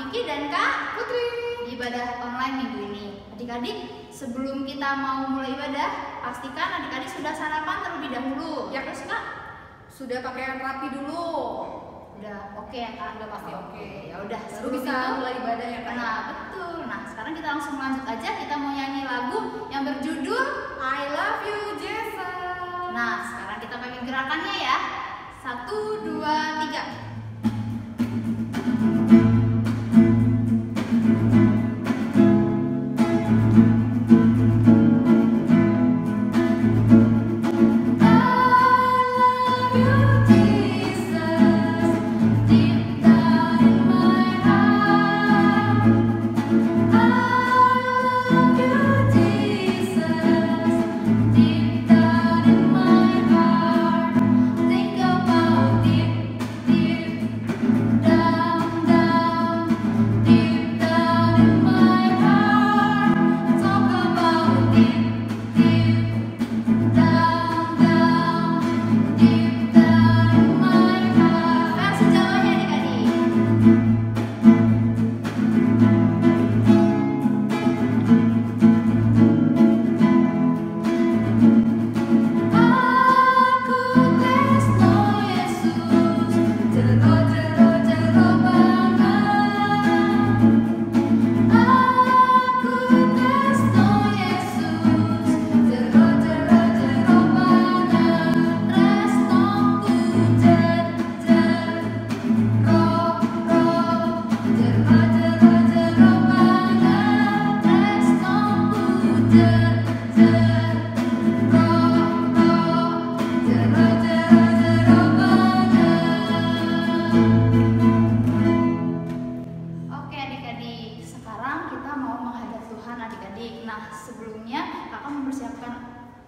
Vicky dan Kak Putri di ibadah online minggu ini. Adik-adik, sebelum kita mau mulai ibadah, pastikan adik-adik sudah sarapan terlebih dahulu. Ya terus Kak, sudah pakaian rapi dulu. Udah oke ya Kak? Udah pasti oke. Ya udah, Baru sebelum bisa itu, mulai ibadah ya Kak. Nah betul. Nah sekarang kita langsung lanjut aja. Kita mau nyanyi lagu yang berjudul I Love You Jesus. Nah sekarang kita pakai gerakannya ya. 1, 2, 3.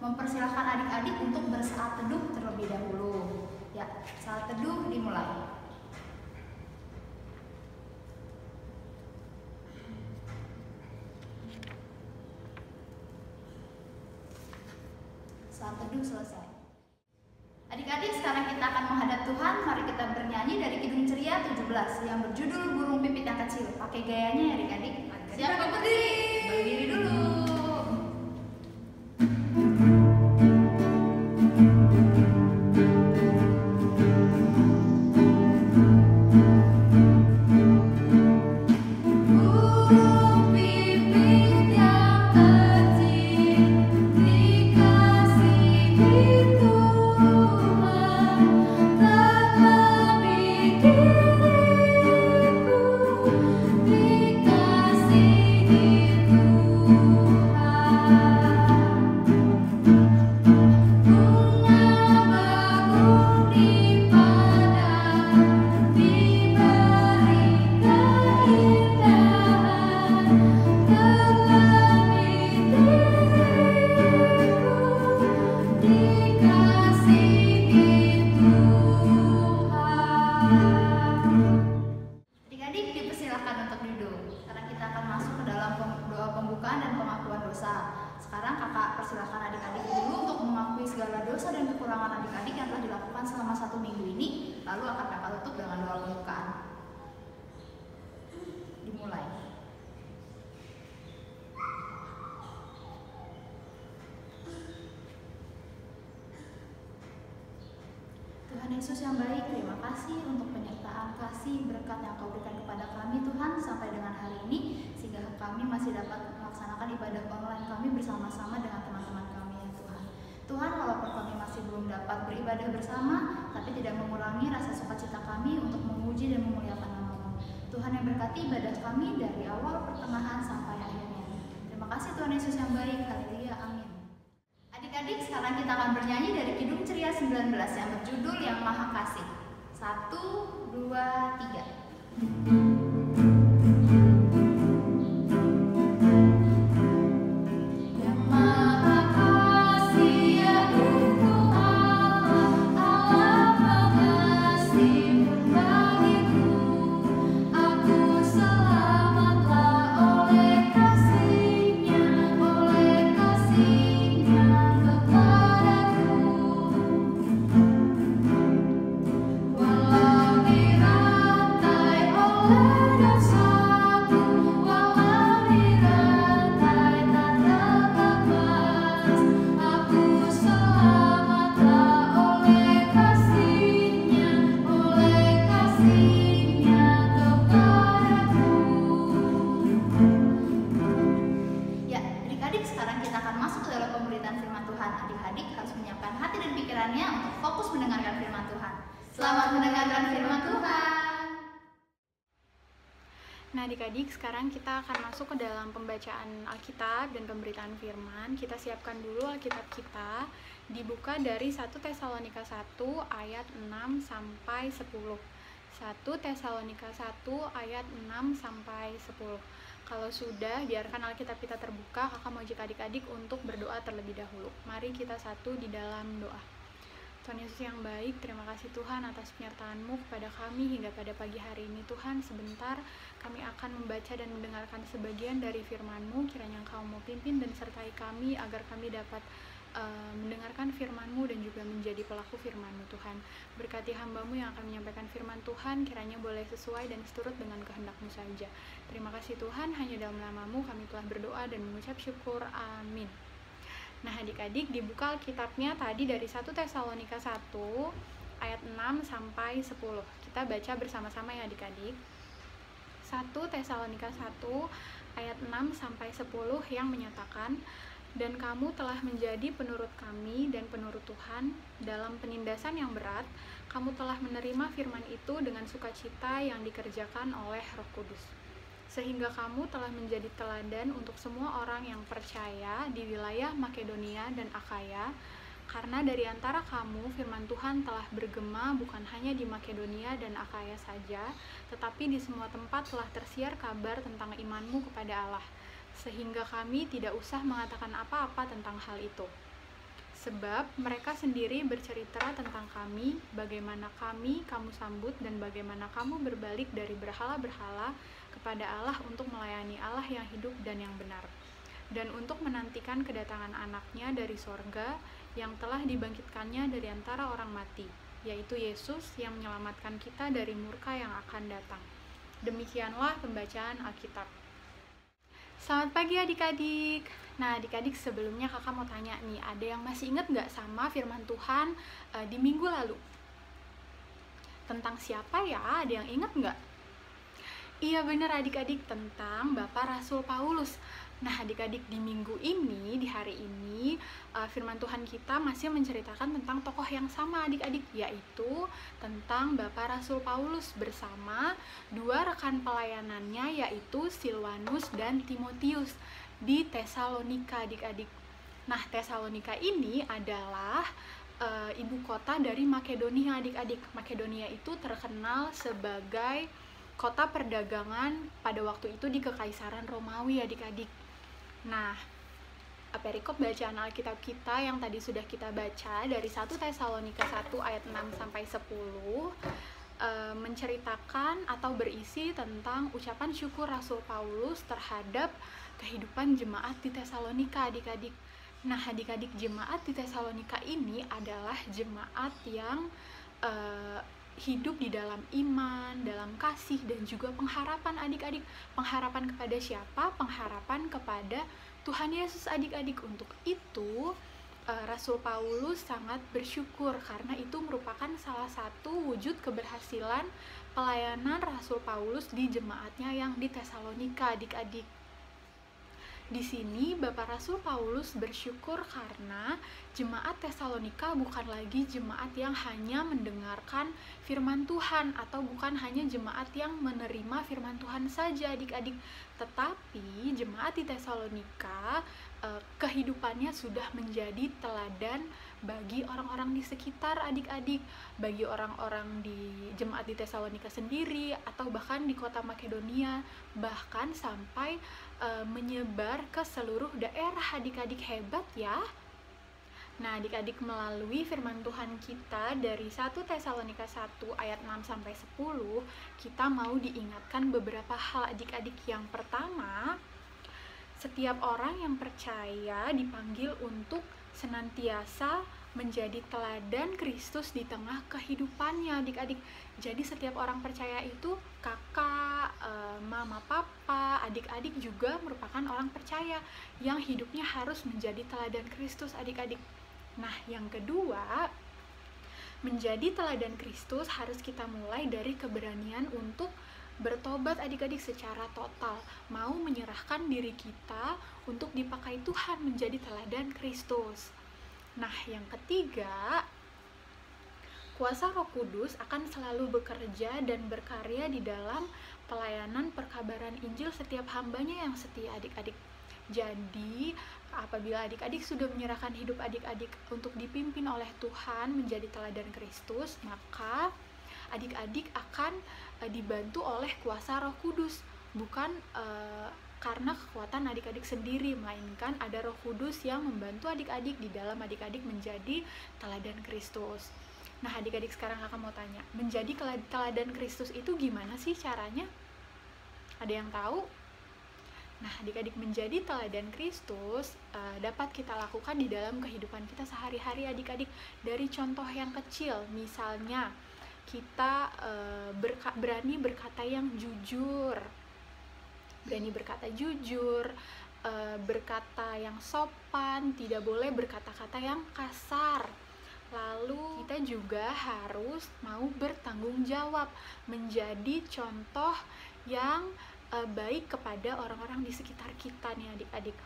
Mempersilahkan adik-adik untuk bersaat teduh terlebih dahulu. Ya, saat teduh dimulai. Saat teduh selesai. Adik-adik, sekarang kita akan menghadap Tuhan. Mari kita bernyanyi dari Kidung Ceria 17 yang berjudul Burung Pipit yang Kecil. Pakai gayanya ya adik-adik. Siap berdiri. Berdiri dulu. Sekarang kakak persilahkan adik-adik dulu untuk mengakui segala dosa dan kekurangan adik-adik yang telah dilakukan selama 1 minggu ini. Lalu akan kakak tutup dengan doa pembukaan. Dimulai. Tuhan Yesus yang baik, terima kasih untuk penyertaan kasih berkat yang Kau berikan kepada kami Tuhan sampai dengan hari ini, sehingga kami masih dapat melaksanakan ibadah online kami bersama-sama dengan teman-teman kami ya Tuhan. Tuhan, walaupun kami masih belum dapat beribadah bersama, tapi tidak mengurangi rasa sukacita kami untuk memuji dan memuliakan nama-Mu. Tuhan yang berkati ibadah kami dari awal, pertengahan, sampai akhirnya. Terima kasih Tuhan Yesus yang baik, haleluya, amin. Adik-adik, sekarang kita akan bernyanyi dari Kidung Ceria 19 yang berjudul Yang Maha Kasih. 1, 2, 3. Walau dirantai oleh fokus mendengarkan firman Tuhan. Selamat mendengarkan firman Tuhan. Nah adik-adik, sekarang kita akan masuk ke dalam pembacaan Alkitab dan pemberitaan firman. Kita siapkan dulu Alkitab kita, dibuka dari 1 Tesalonika 1 ayat 6 sampai 10. 1 Tesalonika 1 ayat 6 sampai 10. Kalau sudah, biarkan Alkitab kita terbuka. Kakak mau ajak adik-adik untuk berdoa terlebih dahulu. Mari kita satu di dalam doa. Tuhan Yesus yang baik, terima kasih Tuhan atas penyertaan-Mu kepada kami hingga pada pagi hari ini. Tuhan, sebentar kami akan membaca dan mendengarkan sebagian dari firman-Mu. Kiranya Engkau mau pimpin dan sertai kami agar kami dapat mendengarkan firman-Mu dan juga menjadi pelaku firman-Mu. Tuhan, berkati hamba-Mu yang akan menyampaikan firman Tuhan, kiranya boleh sesuai dan seturut dengan kehendak-Mu saja. Terima kasih Tuhan, hanya dalam nama-Mu kami telah berdoa dan mengucap syukur. Amin. Nah adik-adik, dibuka Alkitabnya tadi dari 1 Tesalonika 1 ayat 6 sampai 10. Kita baca bersama-sama ya adik-adik. 1 Tesalonika 1 ayat 6 sampai 10 yang menyatakan, dan kamu telah menjadi penurut kami dan penurut Tuhan dalam penindasan yang berat. Kamu telah menerima firman itu dengan sukacita yang dikerjakan oleh Roh Kudus, sehingga kamu telah menjadi teladan untuk semua orang yang percaya di wilayah Makedonia dan Akhaya. Karena dari antara kamu firman Tuhan telah bergema bukan hanya di Makedonia dan Akhaya saja, tetapi di semua tempat telah tersiar kabar tentang imanmu kepada Allah, sehingga kami tidak usah mengatakan apa-apa tentang hal itu. Sebab mereka sendiri bercerita tentang kami, bagaimana kamu sambut dan bagaimana kamu berbalik dari berhala-berhala kepada Allah untuk melayani Allah yang hidup dan yang benar, dan untuk menantikan kedatangan anaknya dari sorga yang telah dibangkitkannya dari antara orang mati, yaitu Yesus yang menyelamatkan kita dari murka yang akan datang. Demikianlah pembacaan Alkitab. Selamat pagi adik-adik. Nah adik-adik, sebelumnya kakak mau tanya nih, ada yang masih ingat nggak sama firman Tuhan di minggu lalu? Tentang siapa ya? Ada yang ingat nggak? Iya benar adik-adik, tentang Bapak Rasul Paulus. Nah adik-adik, di minggu ini, di hari ini, firman Tuhan kita masih menceritakan tentang tokoh yang sama adik-adik, yaitu tentang Bapak Rasul Paulus bersama dua rekan pelayanannya, yaitu Silwanus dan Timotius di Tesalonika adik-adik. Nah Tesalonika ini adalah ibu kota dari Makedonia adik-adik. Makedonia itu terkenal sebagai kota perdagangan pada waktu itu di Kekaisaran Romawi adik-adik. Nah, perikop bacaan Alkitab kita yang tadi sudah kita baca dari 1 Tesalonika 1 ayat 6 sampai 10 menceritakan atau berisi tentang ucapan syukur Rasul Paulus terhadap kehidupan jemaat di Tesalonika adik-adik. Nah, adik-adik, jemaat di Tesalonika ini adalah jemaat yang hidup di dalam iman, dalam kasih, dan juga pengharapan adik-adik. Pengharapan kepada siapa? Pengharapan kepada Tuhan Yesus adik-adik. Untuk itu Rasul Paulus sangat bersyukur karena itu merupakan salah satu wujud keberhasilan pelayanan Rasul Paulus di jemaatnya yang di Tesalonika adik-adik. Di sini Bapak Rasul Paulus bersyukur karena jemaat Tesalonika bukan lagi jemaat yang hanya mendengarkan firman Tuhan atau bukan hanya jemaat yang menerima firman Tuhan saja adik-adik, tetapi jemaat di Tesalonika kehidupannya sudah menjadi teladan bagi orang-orang di sekitar adik-adik, bagi orang-orang di jemaat di Tesalonika sendiri atau bahkan di kota Makedonia, bahkan sampai menyebar ke seluruh daerah adik-adik. Hebat ya. Nah adik-adik, melalui firman Tuhan kita dari 1 Tesalonika 1 ayat 6 sampai 10, kita mau diingatkan beberapa hal adik-adik. Yang pertama, setiap orang yang percaya dipanggil untuk senantiasa menjadi teladan Kristus di tengah kehidupannya adik-adik. Jadi setiap orang percaya itu kakak, mama, papa, adik-adik juga merupakan orang percaya yang hidupnya harus menjadi teladan Kristus adik-adik. Nah yang kedua, menjadi teladan Kristus harus kita mulai dari keberanian untuk bertobat adik-adik secara total, mau menyerahkan diri kita untuk dipakai Tuhan menjadi teladan Kristus. Nah yang ketiga, kuasa Roh Kudus akan selalu bekerja dan berkarya di dalam pelayanan perkabaran Injil setiap hambanya yang setia, adik-adik. Jadi, apabila adik-adik sudah menyerahkan hidup adik-adik untuk dipimpin oleh Tuhan menjadi teladan Kristus, maka adik-adik akan dibantu oleh kuasa Roh Kudus, bukan karena kekuatan adik-adik sendiri, melainkan ada Roh Kudus yang membantu adik-adik di dalam adik-adik menjadi teladan Kristus. Nah, adik-adik, sekarang kakak mau tanya, menjadi teladan Kristus itu gimana sih caranya? Ada yang tahu? Nah, adik-adik, menjadi teladan Kristus dapat kita lakukan di dalam kehidupan kita sehari-hari, adik-adik. Dari contoh yang kecil, misalnya kita berani berkata yang jujur, berkata yang sopan, tidak boleh berkata-kata yang kasar. Lalu kita juga harus mau bertanggung jawab, menjadi contoh yang baik kepada orang-orang di sekitar kita nih, adik-adik.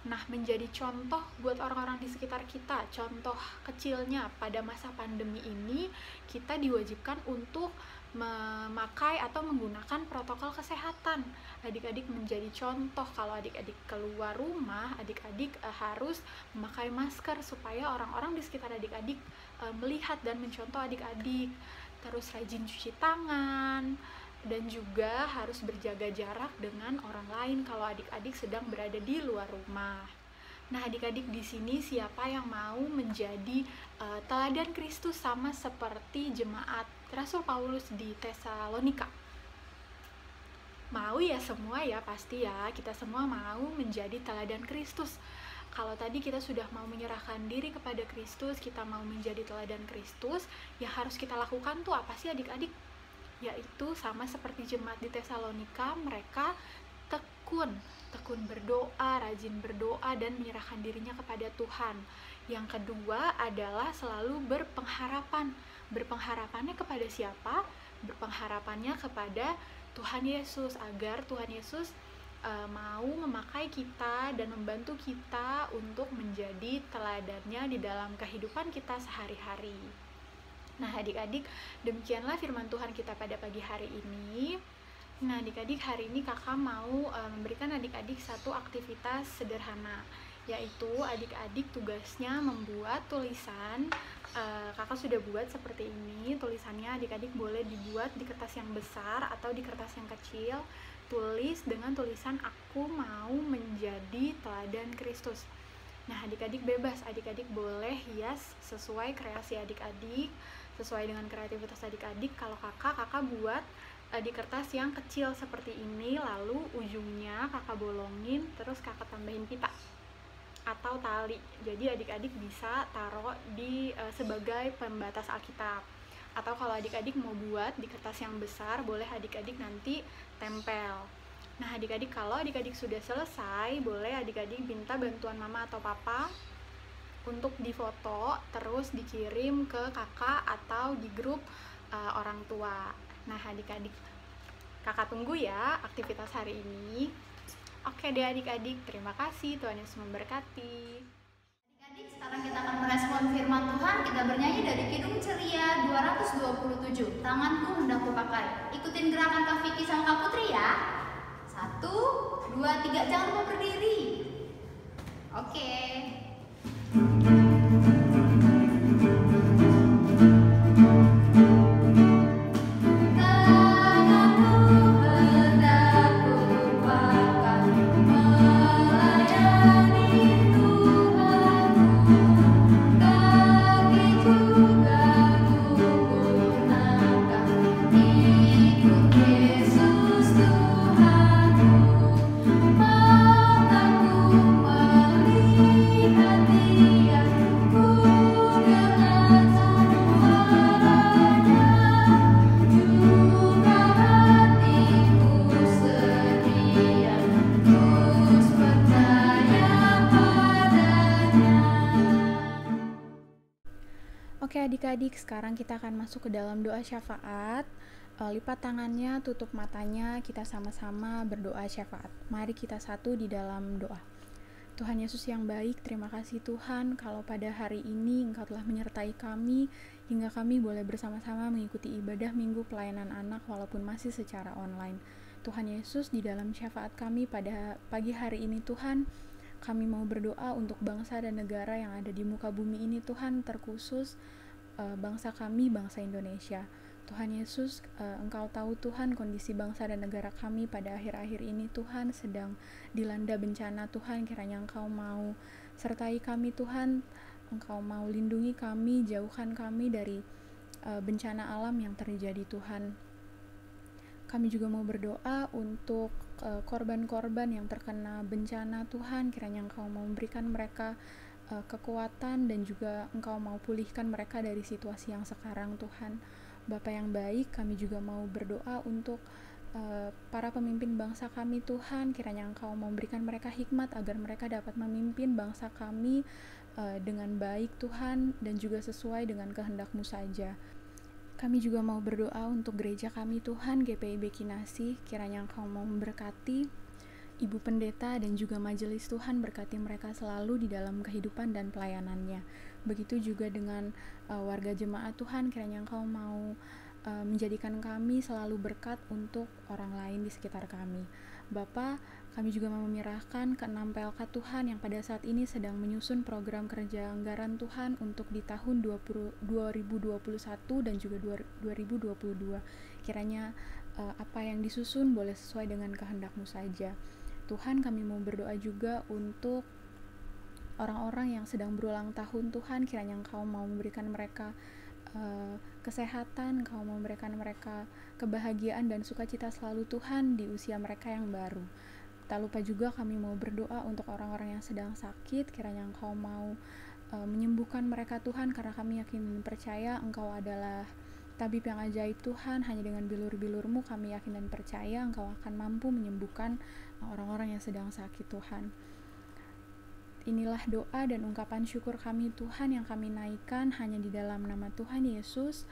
Nah, menjadi contoh buat orang-orang di sekitar kita, contoh kecilnya pada masa pandemi ini, kita diwajibkan untuk memakai atau menggunakan protokol kesehatan. Adik-adik menjadi contoh, kalau adik-adik keluar rumah, adik-adik harus memakai masker supaya orang-orang di sekitar adik-adik melihat dan mencontoh adik-adik. Terus rajin cuci tangan, dan juga harus berjaga jarak dengan orang lain kalau adik-adik sedang berada di luar rumah. Nah, adik-adik, di sini siapa yang mau menjadi teladan Kristus sama seperti jemaat Rasul Paulus di Tesalonika? Mau ya semua ya, pasti ya. Kita semua mau menjadi teladan Kristus. Kalau tadi kita sudah mau menyerahkan diri kepada Kristus, kita mau menjadi teladan Kristus, yang harus kita lakukan tuh apa sih, adik-adik? Yaitu sama seperti jemaat di Tesalonika, mereka tekun berdoa, rajin berdoa, dan menyerahkan dirinya kepada Tuhan. Yang kedua adalah selalu berpengharapan. Berpengharapannya kepada siapa? Berpengharapannya kepada Tuhan Yesus, agar Tuhan Yesus mau memakai kita dan membantu kita untuk menjadi teladannya di dalam kehidupan kita sehari-hari. Nah, adik-adik, demikianlah firman Tuhan kita pada pagi hari ini. Nah, adik-adik, hari ini kakak mau memberikan adik-adik satu aktivitas sederhana, yaitu adik-adik tugasnya membuat tulisan. Kakak sudah buat seperti ini. Tulisannya adik-adik boleh dibuat di kertas yang besar atau di kertas yang kecil. Tulis dengan tulisan "Aku mau menjadi teladan Kristus". Nah, adik-adik bebas, adik-adik boleh hias sesuai kreasi adik-adik, sesuai dengan kreativitas adik-adik. Kalau kakak buat di kertas yang kecil seperti ini, lalu ujungnya kakak bolongin, terus kakak tambahin pita atau tali. Jadi adik-adik bisa taruh di sebagai pembatas Alkitab. Atau kalau adik-adik mau buat di kertas yang besar, boleh adik-adik nanti tempel. Nah, adik-adik, kalau adik-adik sudah selesai, boleh adik-adik minta bantuan mama atau papa untuk difoto, terus dikirim ke kakak atau di grup orang tua. Nah, adik-adik, kakak tunggu ya aktivitas hari ini. Oke deh adik-adik, terima kasih, Tuhan Yesus memberkati. Adik-adik, sekarang kita akan merespon firman Tuhan. Kita bernyanyi dari Kidung Ceria 227, Tanganku Hendak Kupakai. Ikutin gerakan Kak Vicky sama Kak Putri ya. 1, 2, 3, jangan lupa berdiri. Oke. Oke adik-adik, sekarang kita akan masuk ke dalam doa syafaat. Lipat tangannya, tutup matanya, kita sama-sama berdoa syafaat. Mari kita satu di dalam doa. Tuhan Yesus yang baik, terima kasih Tuhan kalau pada hari ini Engkau telah menyertai kami hingga kami boleh bersama-sama mengikuti ibadah minggu pelayanan anak walaupun masih secara online. Tuhan Yesus, di dalam syafaat kami pada pagi hari ini Tuhan, kami mau berdoa untuk bangsa dan negara yang ada di muka bumi ini Tuhan, terkhusus bangsa kami, bangsa Indonesia. Tuhan Yesus, Engkau tahu Tuhan kondisi bangsa dan negara kami pada akhir-akhir ini Tuhan sedang dilanda bencana Tuhan. Kiranya Engkau mau sertai kami Tuhan, Engkau mau lindungi kami, jauhkan kami dari bencana alam yang terjadi Tuhan. Kami juga mau berdoa untuk korban-korban yang terkena bencana Tuhan. Kiranya Engkau mau memberikan mereka kekuatan dan juga Engkau mau pulihkan mereka dari situasi yang sekarang Tuhan. Bapa yang baik, kami juga mau berdoa untuk para pemimpin bangsa kami Tuhan. Kiranya Engkau mau memberikan mereka hikmat agar mereka dapat memimpin bangsa kami dengan baik Tuhan dan juga sesuai dengan kehendak-Mu saja. Kami juga mau berdoa untuk gereja kami Tuhan, GPIB Kinasih. Kiranya Engkau mau memberkati Ibu Pendeta dan juga majelis Tuhan, berkati mereka selalu di dalam kehidupan dan pelayanannya. Begitu juga dengan warga jemaat Tuhan, kiranya Engkau mau menjadikan kami selalu berkat untuk orang lain di sekitar kami. Bapa, kami juga mau menyerahkan ke 6 PLK Tuhan yang pada saat ini sedang menyusun program kerja anggaran Tuhan untuk di tahun 2021 dan juga 2022. Kiranya apa yang disusun boleh sesuai dengan kehendak-Mu saja. Tuhan, kami mau berdoa juga untuk orang-orang yang sedang berulang tahun Tuhan. Kiranya Engkau mau memberikan mereka kesehatan, Engkau mau memberikan mereka kebahagiaan dan sukacita selalu Tuhan di usia mereka yang baru. Tak lupa juga kami mau berdoa untuk orang-orang yang sedang sakit. Kiranya Engkau mau menyembuhkan mereka Tuhan, karena kami yakin dan percaya Engkau adalah tabib yang ajaib Tuhan. Hanya dengan bilur-bilur-Mu kami yakin dan percaya Engkau akan mampu menyembuhkan orang-orang yang sedang sakit Tuhan. Inilah doa dan ungkapan syukur kami Tuhan yang kami naikkan hanya di dalam nama Tuhan Yesus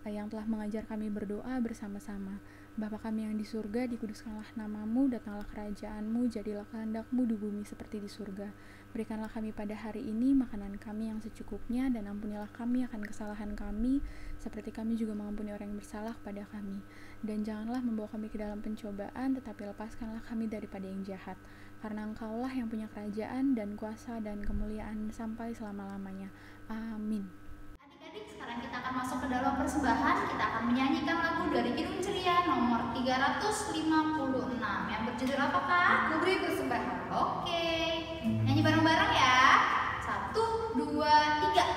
yang telah mengajar kami berdoa bersama-sama. Bapa kami yang di surga, dikuduskanlah nama-Mu, datanglah kerajaan-Mu, jadilah kehendak-Mu di bumi seperti di surga. Berikanlah kami pada hari ini makanan kami yang secukupnya, dan ampunilah kami akan kesalahan kami, seperti kami juga mengampuni orang yang bersalah kepada kami. Dan janganlah membawa kami ke dalam pencobaan, tetapi lepaskanlah kami daripada yang jahat. Karena Engkaulah yang punya kerajaan dan kuasa dan kemuliaan sampai selama-lamanya. Amin. Adik-adik, sekarang kita akan masuk ke dalam persembahan. Kita akan menyanyikan lagu dari Kidung Ceria nomor 356 yang berjudul apa Kak? Ku beri persembahan. Oke, nyanyi bareng-bareng ya. 1, 2, 3.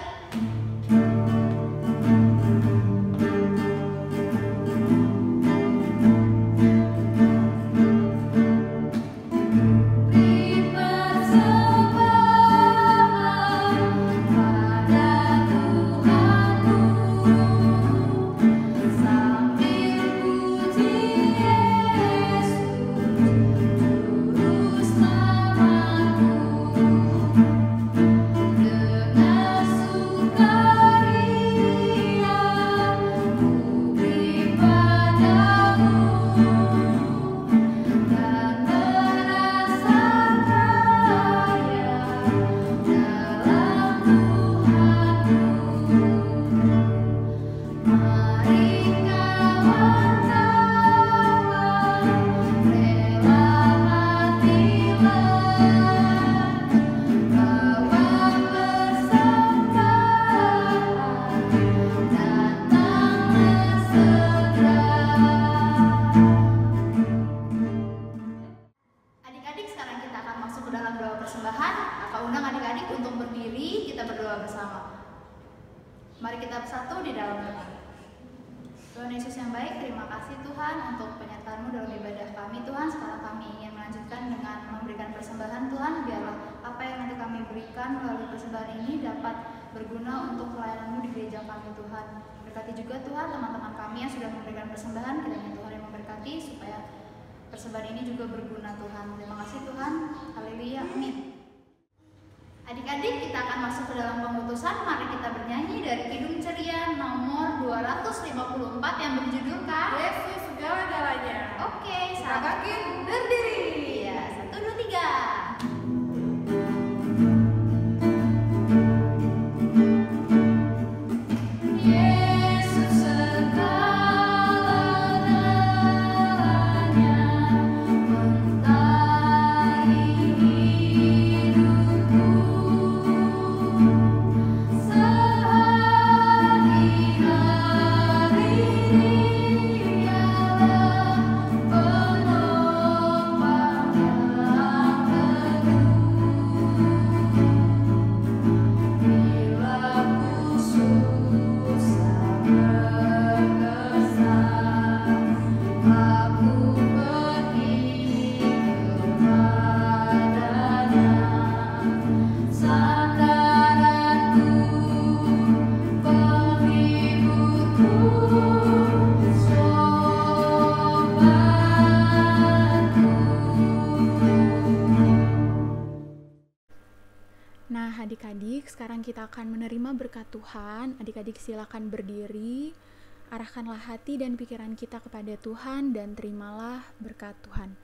Mari kita bersatu di dalam doa. Tuhan Yesus yang baik, terima kasih Tuhan untuk penyertaan-Mu dalam ibadah kami Tuhan. Sekarang kami ingin melanjutkan dengan memberikan persembahan Tuhan. Biarlah apa yang nanti kami berikan melalui persembahan ini dapat berguna untuk pelayanan-Mu di gereja kami Tuhan. Berkati juga Tuhan teman-teman kami yang sudah memberikan persembahan. Kiranya Tuhan yang memberkati supaya persembahan ini juga berguna Tuhan. Terima kasih Tuhan. Haleluya. Amin. Adik-adik, kita akan masuk ke dalam pengutusan. Mari kita bernyanyi dari Kidung Ceria nomor 254 yang berjudul Kak Yesus segala-galanya. Oke, Kita bangkit berdiri. Iya, 1, 2, 3. Nah, adik-adik, sekarang kita akan menerima berkat Tuhan. Adik-adik silakan berdiri, arahkanlah hati dan pikiran kita kepada Tuhan dan terimalah berkat Tuhan.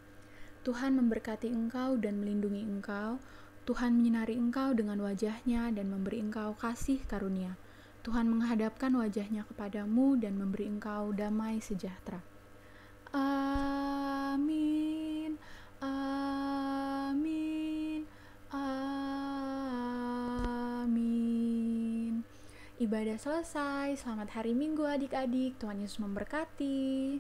Tuhan memberkati engkau dan melindungi engkau. Tuhan menyinari engkau dengan wajah-Nya dan memberi engkau kasih karunia. Tuhan menghadapkan wajah-Nya kepadamu dan memberi engkau damai sejahtera. Amin. Amin. Amin. Ibadah selesai. Selamat hari Minggu adik-adik. Tuhan Yesus memberkati.